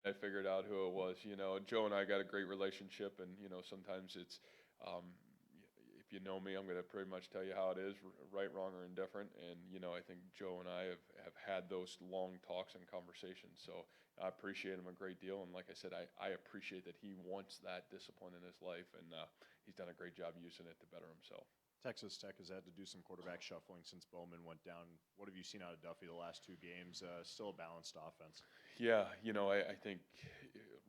I figured out who it was. Joe and I got a great relationship, and sometimes it's, um, if you know me, I'm going to pretty much tell you how it is, right, wrong, or indifferent. And I think Joe and I have had those long talks and conversations. So I appreciate him a great deal, and like I said, I appreciate that he wants that discipline in his life, and he's done a great job using it to better himself. Texas Tech has had to do some quarterback shuffling since Bowman went down. What have you seen out of Duffy the last two games? Still a balanced offense. Yeah, I think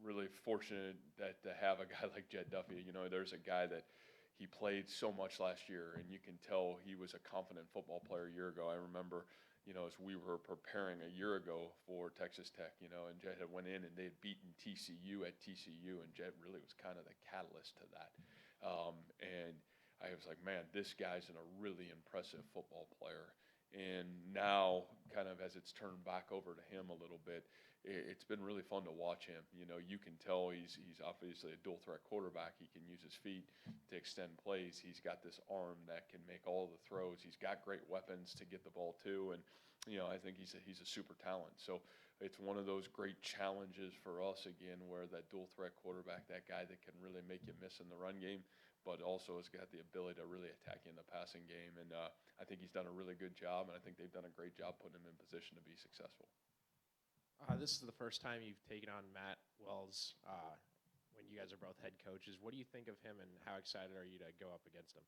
really fortunate that to have a guy like Jed Duffy. There's a guy that he played so much last year, and you can tell he was a confident football player a year ago. I remember, as we were preparing a year ago for Texas Tech, and Jed had went in and they had beaten TCU at TCU, and Jed really was kind of the catalyst to that. And I was like, man, this guy's a really impressive football player. And now, kind of as it's turned back over to him a little bit, it's been really fun to watch him. You can tell he's obviously a dual threat quarterback. He can use his feet to extend plays. He's got this arm that can make all the throws. He's got great weapons to get the ball to, and I think he's a super talent. So it's one of those great challenges for us again, where that dual threat quarterback, that guy that can really make you miss in the run game, but also has got the ability to really attack you in the passing game. And I think he's done a really good job, and I think they've done a great job putting him in position to be successful. This is the first time you've taken on Matt Wells when you guys are both head coaches. What do you think of him, and how excited are you to go up against him?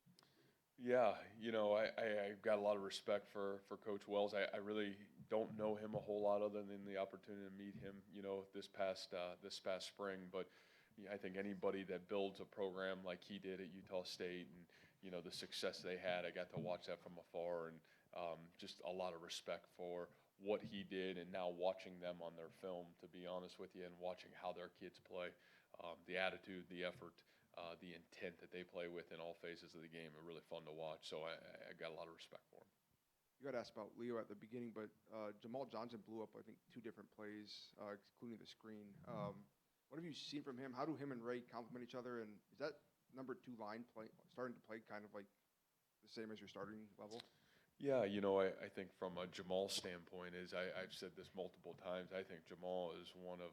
Yeah, I've got a lot of respect for Coach Wells. I really don't know him a whole lot other than the opportunity to meet him, this past spring. But I think anybody that builds a program like he did at Utah State, and the success they had, I got to watch that from afar, and just a lot of respect for what he did, and now watching them on their film, to be honest with you, and watching how their kids play, the attitude, the effort, the intent that they play with in all phases of the game are really fun to watch. So I got a lot of respect for him. You got asked about Leo at the beginning, but Jamal Johnson blew up, I think, two different plays, including the screen. What have you seen from him? How do him and Ray complement each other? And is that number two line starting to play kind of like the same as your starting level? Yeah, I think from a Jamal standpoint, I've said this multiple times, I think Jamal is one of,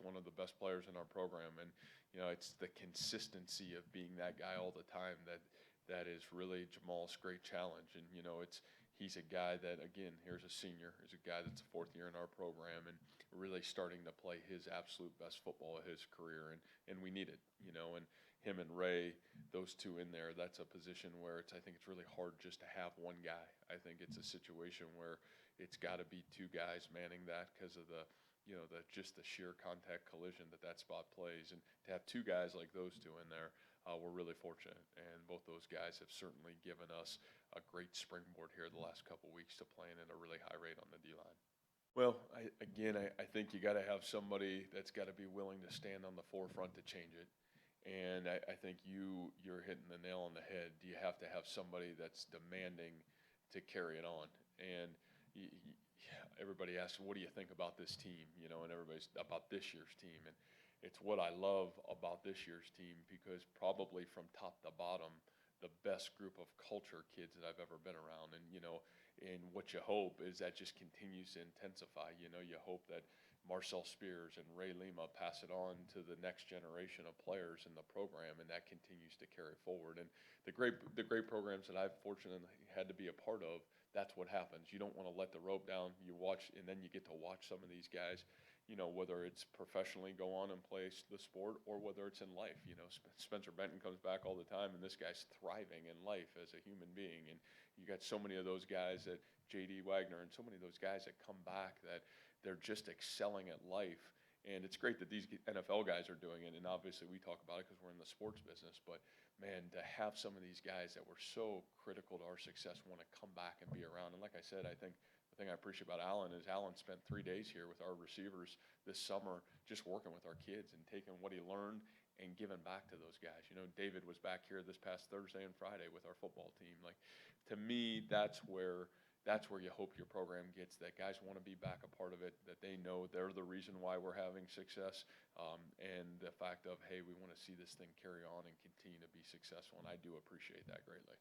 one of the best players in our program. And, it's the consistency of being that guy all the time that is really Jamal's great challenge. And, he's a guy that, again, here's a senior, he's a guy that's a fourth year in our program and really starting to play his absolute best football of his career. And we need it, and him and Ray, those two in there, that's a position where I think it's really hard just to have one guy. I think it's a situation where it's got to be two guys manning that because of just the sheer contact collision that spot plays. And to have two guys like those two in there, we're really fortunate. And both those guys have certainly given us a great springboard here the last couple of weeks to playing at a really high rate on the D-line. Well, I think you got to have somebody that's got to be willing to stand on the forefront to change it. And I think you're hitting the nail on the head. You have to have somebody that's demanding to carry it on. And everybody asks, what do you think about this team? And everybody's about this year's team. And it's what I love about this year's team, because probably from top to bottom, the best group of culture kids that I've ever been around. And what you hope is that just continues to intensify. You hope that Marcel Spears and Ray Lima pass it on to the next generation of players in the program, and that continues to carry forward. And the great programs that I've fortunately had to be a part of, that's what happens. You don't want to let the rope down. You watch, and then you get to watch some of these guys, whether it's professionally go on and play the sport or whether it's in life. Spencer Benton comes back all the time, and this guy's thriving in life as a human being. And you got so many of those guys, that J.D. Wagner, and so many of those guys that come back that they're just excelling at life. And it's great that these NFL guys are doing it, and obviously we talk about it because we're in the sports business. But, man, to have some of these guys that were so critical to our success want to come back and be around. And like I said, I think the thing I appreciate about Alan is Alan spent 3 days here with our receivers this summer just working with our kids and taking what he learned and giving back to those guys. David was back here this past Thursday and Friday with our football team. Like, to me, that's where you hope your program gets, that guys want to be back a part of it, that they know they're the reason why we're having success, and the fact of, hey, we want to see this thing carry on and continue to be successful, and I do appreciate that greatly.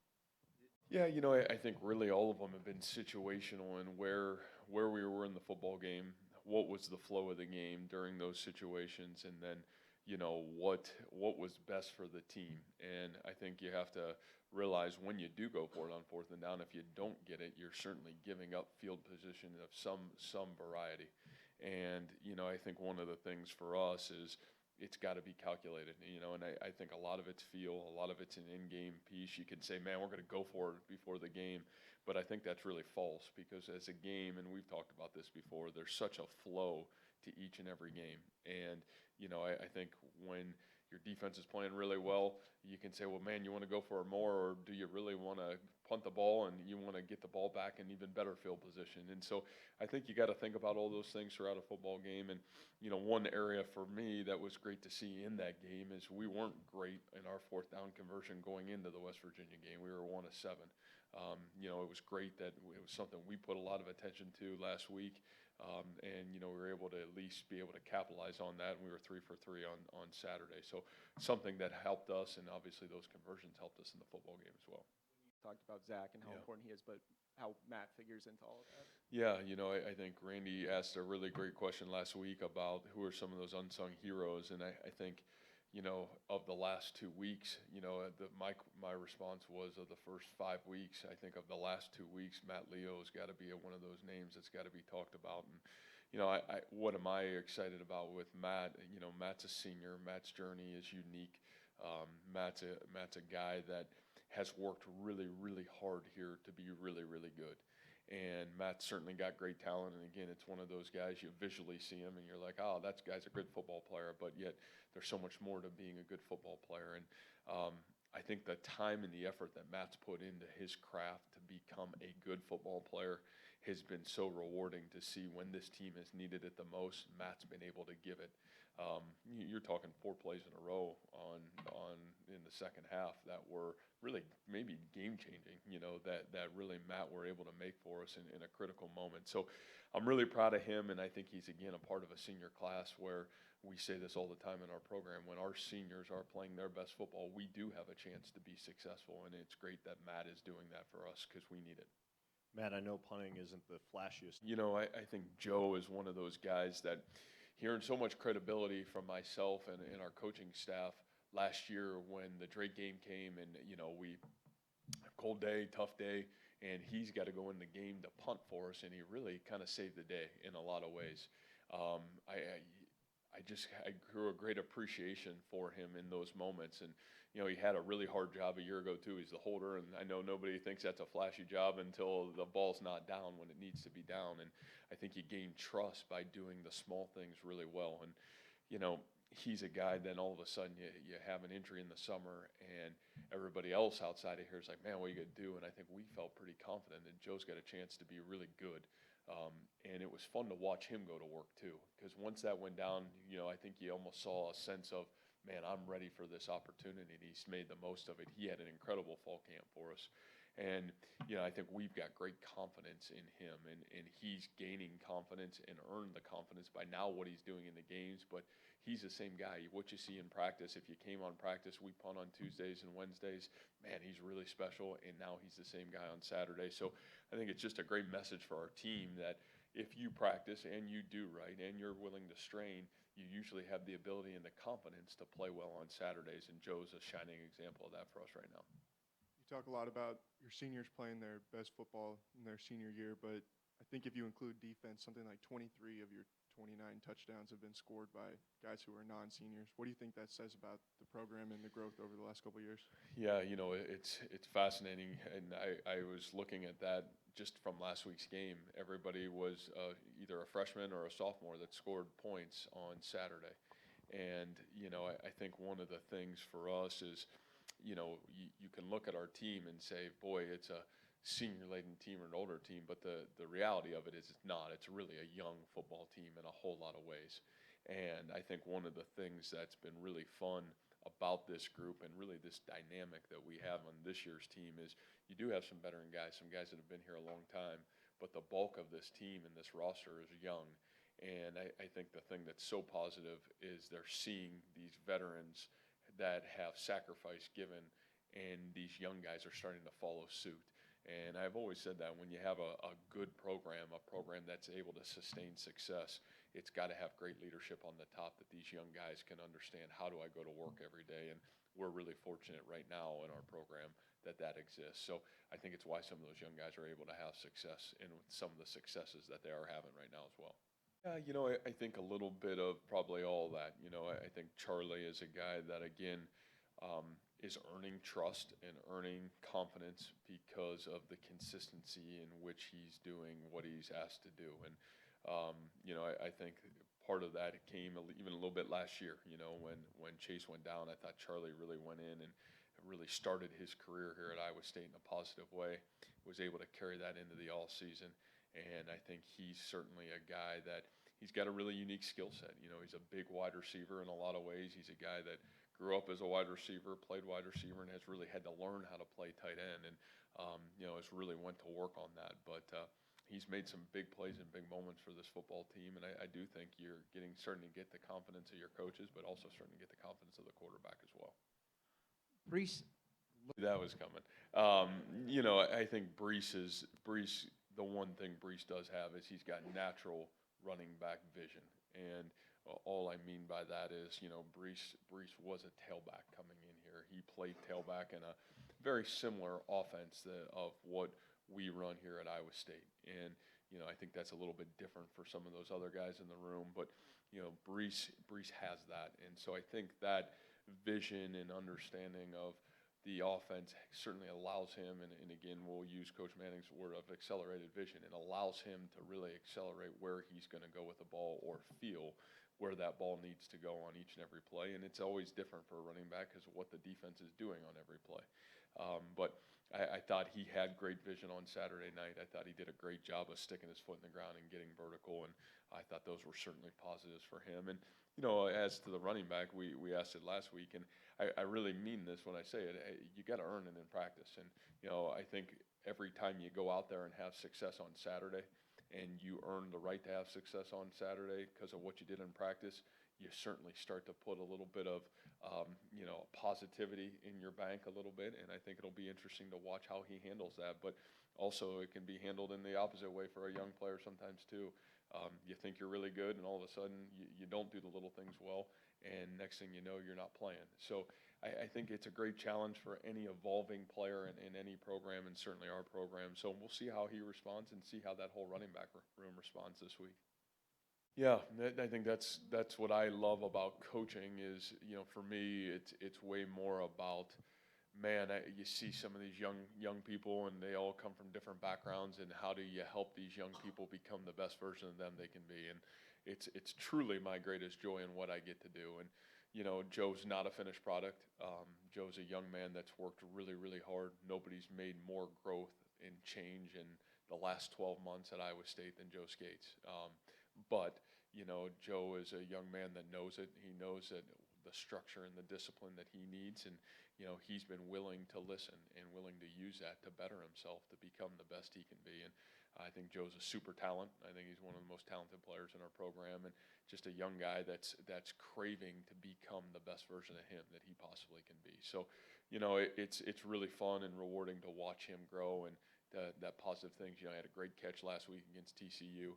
Yeah, I think really all of them have been situational, and where we were in the football game, what was the flow of the game during those situations, and then, you know, what was best for the team. And I think you have to realize when you do go for it on 4th and down, if you don't get it, you're certainly giving up field position of some variety. And, you know, I think one of the things for us is it's got to be calculated, you know, and I think a lot of it's feel, a lot of it's an in-game piece. You can say, man, we're going to go for it before the game, but I think that's really false, because as a game, and we've talked about this before, there's such a flow to each and every game. And, you know, I think when your defense is playing really well, you can say, well, man, you want to go for it more, or do you really want to punt the ball and you want to get the ball back in even better field position? And so I think you got to think about all those things throughout a football game. And, you know, one area for me that was great to see in that game is we weren't great in our 4th down conversion going into the West Virginia game. We were 1 of 7. You know, it was great that it was something we put a lot of attention to last week. And, you know, we were able to at least be able to capitalize on that. And we were 3 for 3 on Saturday. So something that helped us, and obviously those conversions helped us in the football game as well. Talked about Zach and how Yeah. important he is, but how Matt figures into all of that. Yeah, you know, I think Randy asked a really great question last week about who are some of those unsung heroes. And I think, you know, of the last 2 weeks, you know, my response was, of the first 5 weeks, I think of the last 2 weeks, Matt Leo's got to be one of those names that's got to be talked about. And, you know, what am I excited about with Matt? You know, Matt's a senior. Matt's journey is unique. Matt's a guy that has worked really, really hard here to be really, really good. And Matt's certainly got great talent. And again, it's one of those guys, you visually see him and you're like, oh, that guy's a good football player. But yet there's so much more to being a good football player. And I think the time and the effort that Matt's put into his craft to become a good football player has been so rewarding to see. When this team has needed it the most, Matt's been able to give it. You're talking 4 plays in a row in the second half that were really maybe game changing, you know, that really Matt were able to make for us in a critical moment. So I'm really proud of him, and I think he's, again, a part of a senior class where we say this all the time in our program: when our seniors are playing their best football, we do have a chance to be successful, and it's great that Matt is doing that for us because we need it. Matt, I know punting isn't the flashiest. You know, I think Joe is one of those guys that, hearing so much credibility from myself and our coaching staff last year when the Drake game came, and, you know, we cold day, tough day, and he's got to go in the game to punt for us, and he really kind of saved the day in a lot of ways. I grew a great appreciation for him in those moments. And, you know, he had a really hard job a year ago too. He's the holder, and I know nobody thinks that's a flashy job until the ball's not down when it needs to be down. And I think he gained trust by doing the small things really well. And, you know, he's a guy, then all of a sudden you have an injury in the summer, and everybody else outside of here is like, man, what are you going to do? And I think we felt pretty confident that Joe's got a chance to be really good. And it was fun to watch him go to work too, because once that went down, you know, I think you almost saw a sense of, man, I'm ready for this opportunity, and he's made the most of it. He had an incredible fall camp for us. And, you know, I think we've got great confidence in him, and he's gaining confidence and earned the confidence by now what he's doing in the games. But he's the same guy. What you see in practice, if you came on practice, we punt on Tuesdays and Wednesdays, man, he's really special, and now he's the same guy on Saturday. So I think it's just a great message for our team that if you practice and you do right and you're willing to strain, you usually have the ability and the confidence to play well on Saturdays, and Joe's a shining example of that for us right now. You talk a lot about your seniors playing their best football in their senior year, but I think if you include defense, something like 23 of your 29 touchdowns have been scored by guys who are non-seniors. What do you think that says about the program and the growth over the last couple of years? Yeah, you know, it's fascinating, and I was looking at that just from last week's game. Everybody was either a freshman or a sophomore that scored points on Saturday. And, you know, I think one of the things for us is, you know, you can look at our team and say, boy, it's a senior-laden team or an older team, but the reality of it is it's not. It's really a young football team in a whole lot of ways. And I think one of the things that's been really fun about this group and really this dynamic that we have on this year's team is you do have some veteran guys, some guys that have been here a long time, but the bulk of this team and this roster is young. And I think the thing that's so positive is they're seeing these veterans that have sacrifice given, and these young guys are starting to follow suit. And I've always said that when you have a good program, a program that's able to sustain success, it's got to have great leadership on the top that these young guys can understand, how do I go to work every day? And we're really fortunate right now in our program that exists. So I think it's why some of those young guys are able to have success and some of the successes that they are having right now as well. Yeah, I think a little bit of probably all that. I think Charlie is a guy that, again, is earning trust and earning confidence because of the consistency in which he's doing what he's asked to do. And, I think part of that came even a little bit last year, when Chase went down. I thought Charlie really went in and really started his career here at Iowa State in a positive way, was able to carry that into the all season. And I think he's certainly a guy that he's got a really unique skill set. He's a big wide receiver in a lot of ways. He's a guy that grew up as a wide receiver, played wide receiver, and has really had to learn how to play tight end. And, has really went to work on that. But he's made some big plays and big moments for this football team. And I do think you're starting to get the confidence of your coaches, but also starting to get the confidence of the quarterback as well. Brees. That was coming. I think Brees, the one thing Brees does have is he's got natural running back vision. And all I mean by that is, Brees was a tailback coming in here. He played tailback in a very similar offense of what we run here at Iowa State. And, I think that's a little bit different for some of those other guys in the room. But, Brees has that. And so I think that vision and understanding of the offense certainly allows him, and again, we'll use Coach Manning's word of accelerated vision. It allows him to really accelerate where he's going to go with the ball or feel where that ball needs to go on each and every play. And it's always different for a running back because of what the defense is doing on every play. But I thought he had great vision on Saturday night. I thought he did a great job of sticking his foot in the ground and getting vertical, and I thought those were certainly positives for him. And, as to the running back, we asked it last week, and I really mean this when I say it. You got to earn it in practice. And, I think every time you go out there and have success on Saturday and you earn the right to have success on Saturday because of what you did in practice, you certainly start to put a little bit of, positivity in your bank a little bit. And I think it'll be interesting to watch how he handles that. But also it can be handled in the opposite way for a young player sometimes too. You think you're really good, and all of a sudden you don't do the little things well, and next thing you know, you're not playing. So I think it's a great challenge for any evolving player in any program, and certainly our program. So we'll see how he responds and see how that whole running back room responds this week. Yeah, I think that's what I love about coaching is, for me, it's way more about, man, you see some of these young people, and they all come from different backgrounds, and how do you help these young people become the best version of them they can be? And it's truly my greatest joy in what I get to do. And, Joe's not a finished product. Joe's a young man that's worked really, really hard. Nobody's made more growth and change in the last 12 months at Iowa State than Joe Skates. But, Joe is a young man that knows it. He knows that the structure and the discipline that he needs, and he's been willing to listen and willing to use that to better himself, to become the best he can be. And I think Joe's a super talent. I think he's one of the most talented players in our program, and just a young guy that's craving to become the best version of him that he possibly can be. So, it's really fun and rewarding to watch him grow, and that positive things. I had a great catch last week against TCU.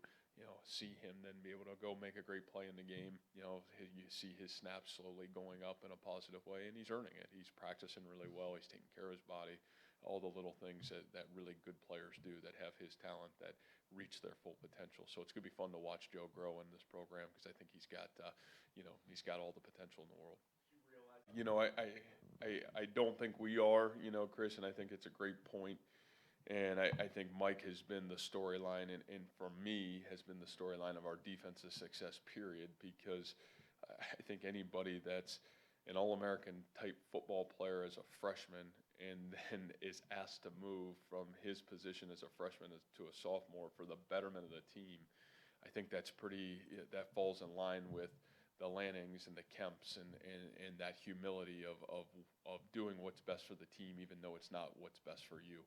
See him then be able to go make a great play in the game. You see his snaps slowly going up in a positive way, and he's earning it. He's practicing really well. He's taking care of his body, all the little things that really good players do that have his talent, that reach their full potential. So it's going to be fun to watch Joe grow in this program, because I think he's got all the potential in the world. I don't think we are, Chris, and I think it's a great point. And I think Mike has been the storyline, and for me, has been the storyline of our defensive success, period, because I think anybody that's an All-American type football player as a freshman and then is asked to move from his position as a freshman to a sophomore for the betterment of the team, I think that falls in line with the Lannings and the Kemps and that humility of doing what's best for the team, even though it's not what's best for you.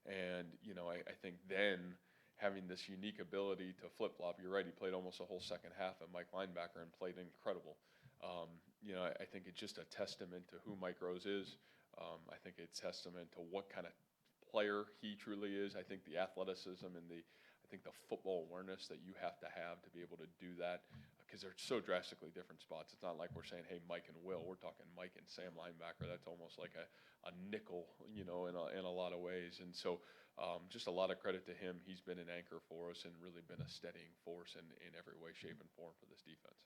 And, I think then having this unique ability to flip-flop, you're right, he played almost the whole second half at Mike linebacker and played incredible. I think it's just a testament to who Mike Rose is. I think it's testament to what kind of player he truly is. I think the athleticism and I think the football awareness that you have to be able to do that, because they're so drastically different spots. It's not like we're saying, hey, Mike and Will. We're talking Mike and Sam linebacker. That's almost like a nickel, you know, in a lot of ways. And so just a lot of credit to him. He's been an anchor for us and really been a steadying force in every way, shape, and form for this defense.